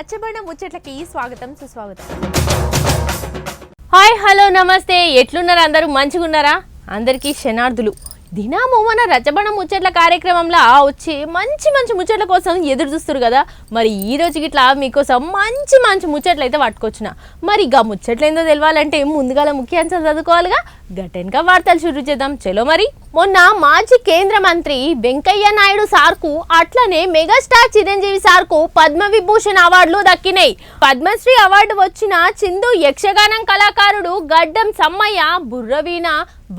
రచ్చబండ ముచ్చట్లకి స్వాగతం సుస్వాగతం. Hi hello నమస్తే, ఎట్లున్నారు అందరూ? మంచిగా ఉన్నారా? అందరికీ శనార్థులు. దినాము మన రచ్చబండ ముచ్చట్ల కార్యక్రమంలో వచ్చి మంచి మంచి ముచ్చట్ల కోసం ఎదురు చూస్తారు కదా. మరి ఈ రోజు ఇట్లా మీకోసం మంచి మంచి ముచ్చట్లు అయితే పట్టుకొచ్చిన. మరి ఇక ముచ్చట్లు ఏందో తెలియాలంటే ముందుగా ముఖ్యాంశాలు చదువుకోవాలిగా. గట్టెనక వార్తలు షురూ చేద్దాం. చలో మరి. మొన్న మాజీ కేంద్ర మంత్రి వెంకయ్య నాయుడు సార్కు అట్లనే మెగాస్టార్ చిరంజీవి సార్కు పద్మవిభూషణ్ అవార్డులు దక్కినాయి. పద్మశ్రీ అవార్డు వచ్చిన చిందు యక్షగానం కళాకారుడు గడ్డం సమ్మయ్య, బుర్రవీణ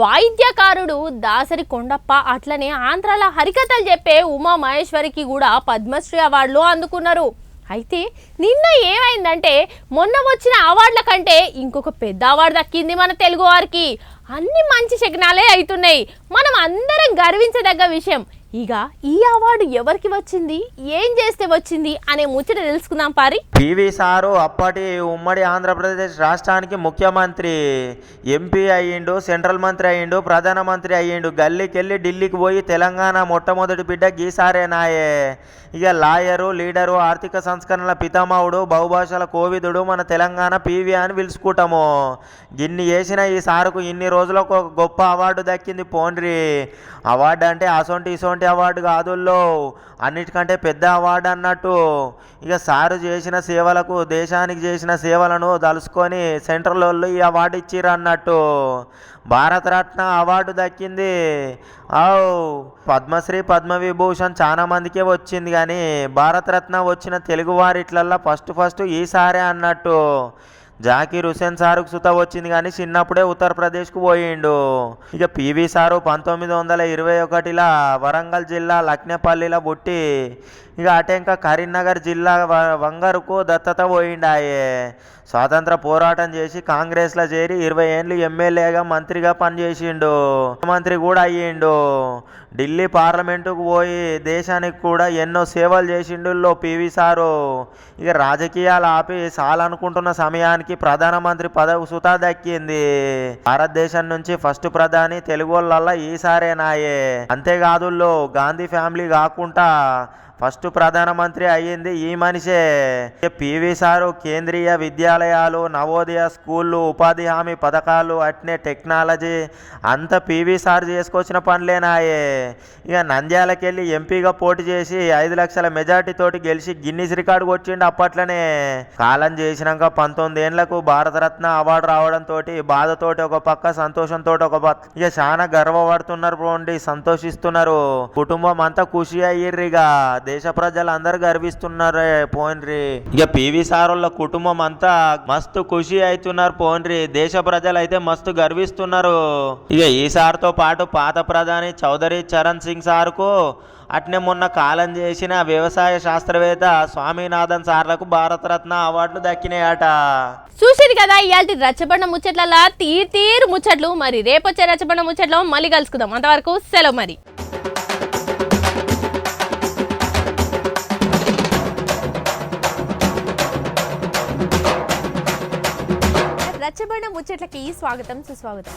వాయిద్యకారుడు దాసరి కొండప్ప, అట్లనే ఆంధ్రాల హరికథలు చెప్పే ఉమా మహేశ్వరికి కూడా పద్మశ్రీ అవార్డులు అందుకున్నారు. అయితే నిన్న ఏమైందంటే మొన్న వచ్చిన అవార్డుల కంటే ఇంకొక పెద్ద అవార్డు దక్కింది మన తెలుగు వారికి. అన్ని మంచి శకనాలే అవుతున్నాయి, మనం అందరం గర్వించదగ్గ విషయం. ఇక ఈ అవార్డు ఎవరికి వచ్చింది, ఏం చేస్తే వచ్చింది అనే ముచ్చట తెలుసుకుందాం పారి. పివి సారు అప్పటి ఉమ్మడి ఆంధ్రప్రదేశ్ రాష్ట్రానికి ముఖ్యమంత్రి, ఎంపీ అయ్యిండు, సెంట్రల్ మంత్రి అయ్యిండు, ప్రధానమంత్రి అయ్యిండు. గల్లీకెళ్ళి ఢిల్లీకి పోయి తెలంగాణ మొట్టమొదటి బిడ్డ గీసారేనాయే. ఇక లాయరు, లీడరు, ఆర్థిక సంస్కరణల పితామహుడు, బహుభాషల కోవిదుడు మన తెలంగాణ పివి అని పిలుచుకుంటాము. గిన్ని చేసిన ఈ సారుకు ఇన్ని రోజులకు ఒక గొప్ప అవార్డు దక్కింది. పోండ్రి అవార్డు అంటే అసొంటి ఇసొంటి అవార్డు కాదుల్లో, అన్నిటికంటే పెద్ద అవార్డు అన్నట్టు. ఇక సారు చేసిన సేవలకు, దేశానికి చేసిన సేవలను తలుసుకొని సెంట్రల్ వాళ్ళు ఈ అవార్డు ఇచ్చిర్రు అన్నట్టు. భారతరత్న అవార్డు దక్కింది. పద్మశ్రీ, పద్మవిభూషణ్ చాలా మందికే వచ్చింది, కానీ భారతరత్న వచ్చిన తెలుగు వారిట్లల్లో ఫస్ట్ ఈసారే అన్నట్టు. జాకీర్ హుసేన్ సారుకు సుత వచ్చింది, కానీ చిన్నప్పుడే ఉత్తరప్రదేశ్కు పోయిండు. ఇక పివి సారు 1921 వరంగల్ జిల్లా లక్నేపల్లిలో పుట్టి ఇక అటెంక కరీంనగర్ జిల్లా వంగరుకు దత్తత పోయిండాయే. స్వాతంత్ర పోరాటం చేసి కాంగ్రెస్లో చేరి 20 ఏళ్ళు ఎమ్మెల్యేగా, మంత్రిగా పనిచేసిండు. మంత్రి కూడా అయ్యిండు. ఢిల్లీ పార్లమెంటుకు పోయి దేశానికి కూడా ఎన్నో సేవలు చేసిండుల్లో పివి సారు. ఇక రాజకీయాలు ఆపి చాలనుకుంటున్న సమయానికి ప్రధానమంత్రి పదవి సుతా దక్కింది. భారతదేశం నుంచి ఫస్ట్ ప్రధాని తెలుగు వాళ్ళ ఈసారేనాయే. అంతేకాదుల్లో గాంధీ ఫ్యామిలీ కాకుండా ఫస్ట్ ప్రధానమంత్రి అయ్యింది ఈ మనిషే. పివి సారు కేంద్రీయ విద్యాలయాలు, నవోదయ స్కూళ్ళు, ఉపాధి హామీ పథకాలు, అట్నే టెక్నాలజీ అంతా పివి సార్ చేసుకొచ్చిన పనులేనాయే. ఇక నంద్యాలకెళ్ళి ఎంపీగా పోటీ చేసి 5 లక్షల మెజార్టీతోటి గెలిచి గిన్నిస్ రికార్డు వచ్చిండు అప్పట్లనే. కాలం చేసినాక 19 ఏళ్లకు భారతరత్న అవార్డు రావడంతో బాధతోటి ఒక పక్క, సంతోషంతో ఒక పక్క, ఇక చాలా గర్వపడుతున్నారు, పోండి సంతోషిస్తున్నారు. కుటుంబం అంతా ఖుషి అయ్యిర్రిగా. దేశ ప్రజలు అందరు గర్విస్తున్నారే పోన్రి. ఇక పివి సారుల కుటుంబం అంతా మస్తు ఖుషి అవుతున్నారు పోన్రి. దేశ ప్రజలు అయితే మస్తు గర్విస్తున్నారు. ఇక ఈ సార్తో పాటు పాత ప్రధాని చౌదరి చరణ్ సింగ్ సార్కు, అట్నే మొన్న కాలం చేసిన వ్యవసాయ శాస్త్రవేత్త స్వామినాథన్ సార్లకు భారతరత్న అవార్డులు దక్కినాయట. చూసిరు కదా ఇయాల్టి రచ్చబండ ముచ్చట్ల తీరు ముచ్చట్లు. మరి రేపొచ్చే రచ్చబండ ముచ్చట్లో మళ్ళీ కలుసుకుందాం. అంతవరకు సెలవు మరి. రచ్చబండ ముచ్చట్లకి స్వాగతం సుస్వాగతం.